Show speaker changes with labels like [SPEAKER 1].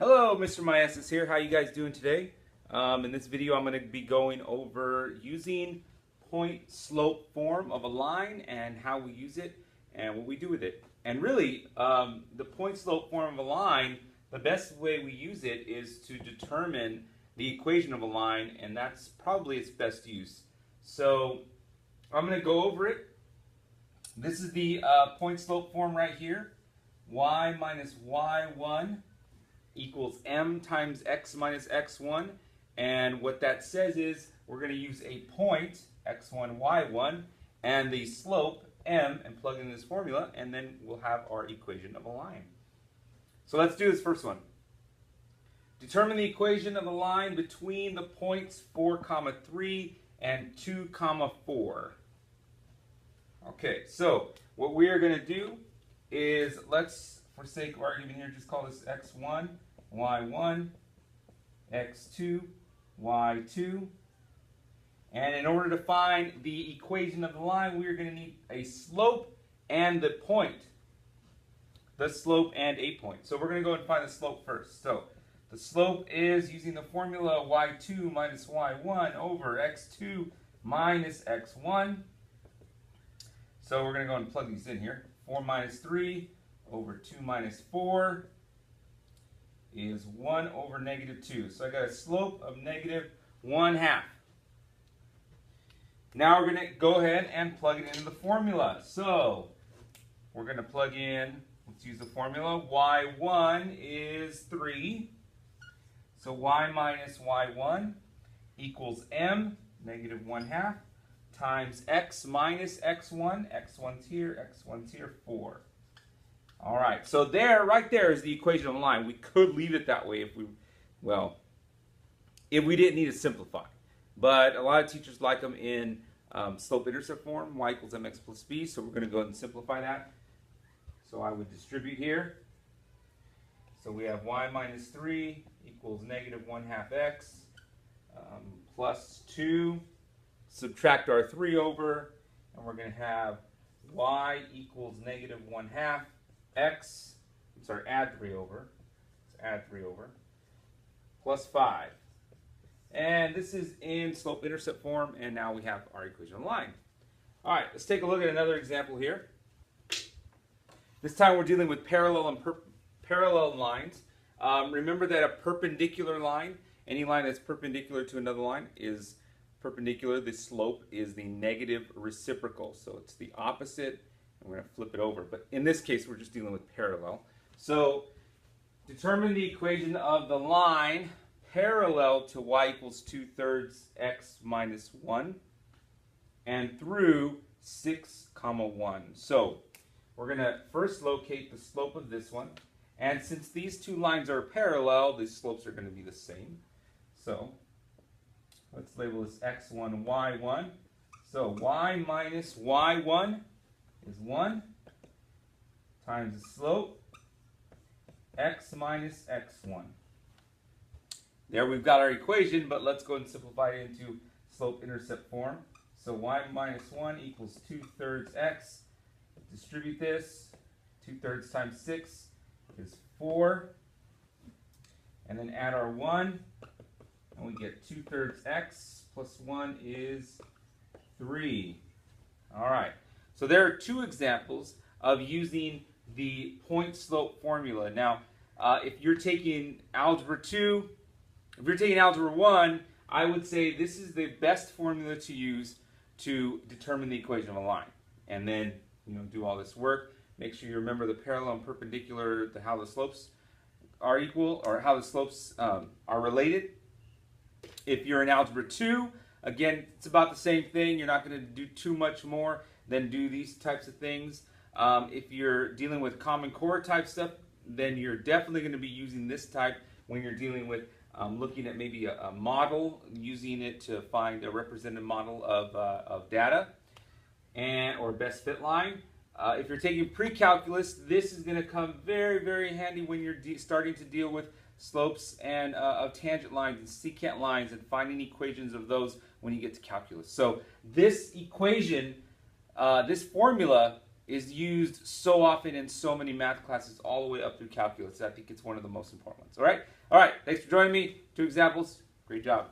[SPEAKER 1] Hello, Mr. Myesis here. How you guys doing today? In this video, I'm going to be going over using point-slope form of a line and how we use it and what we do with it. And really, the point-slope form of a line, the best way we use it is to determine the equation of a line, and that's probably its best use. So I'm going to go over it. This is the point-slope form right here. Y minus y1 equals m times x minus x1, and what that says is we're going to use a point x1 y1 and the slope m and plug in this formula, and then we'll have our equation of a line. So let's do this first one. Determine the equation of a line between the points 4, 3 and 2, 4. Okay, so what we are going to do is, let's, for sake of argument here, just call this x1, y1, x2, y2. And in order to find the equation of the line, we are going to need a slope and the point. The slope and a point. So we're going to go and find the slope first. So the slope is using the formula y2 minus y1 over x2 minus x1. So we're going to go and plug these in here. 4 minus 3 over 2 minus 4 is 1 over negative 2. So I got a slope of negative 1/2. Now we're going to go ahead and plug it into the formula. So we're going to plug in, let's use the formula. Y1 is 3. So y minus y1 equals m, negative 1/2, times x minus x1. X1's here, x1's here, 4. All right, so there, right there is the equation of a line. We could leave it that way if we, well, if we didn't need to simplify. But a lot of teachers like them in slope-intercept form, y equals mx plus b, so we're going to go ahead and simplify that. So I would distribute here. So we have y minus 3 equals negative 1/2 x plus 2. Subtract our 3 over, and we're going to have y equals negative 1/2 x, I'm sorry, add 3 over, let's add 3 over, plus 5. And this is in slope-intercept form, and now we have our equation of the line. All right, let's take a look at another example here. This time we're dealing with parallel lines. Remember that a perpendicular line, any line that's perpendicular to another line, is perpendicular. The slope is the negative reciprocal, so it's the opposite. We're going to flip it over, but in this case we're just dealing with parallel. So determine the equation of the line parallel to y equals 2/3 x minus 1 and through 6, 1. So we're going to first locate the slope of this one, and since these two lines are parallel, the slopes are going to be the same. So let's label this x1, y1. So y minus y1 is 1 times the slope x minus x1. There we've got our equation, but let's go and simplify it into slope-intercept form. So y minus 1 equals 2/3 x. Distribute this. 2/3 times 6 is 4. And then add our 1. And we get 2/3 x plus 1 is 3. All right. So there are two examples of using the point-slope formula. Now, if you're taking Algebra 2, if you're taking Algebra 1, I would say this is the best formula to use to determine the equation of a line. And then, do all this work. Make sure you remember the parallel and perpendicular, how the slopes are equal, or how the slopes are related. If you're in Algebra 2, again, it's about the same thing. You're not going to do too much more than do these types of things. If you're dealing with Common Core type stuff, then you're definitely going to be using this type when you're dealing with looking at maybe a model, using it to find a representative model of data, or best fit line. If you're taking pre-calculus, this is going to come very, very handy when you're starting to deal with slopes and of tangent lines and secant lines and finding equations of those when you get to calculus. So this equation, this formula is used so often in so many math classes all the way up through calculus. I think it's one of the most important ones. All right? All right, thanks for joining me. 2 examples. Great job.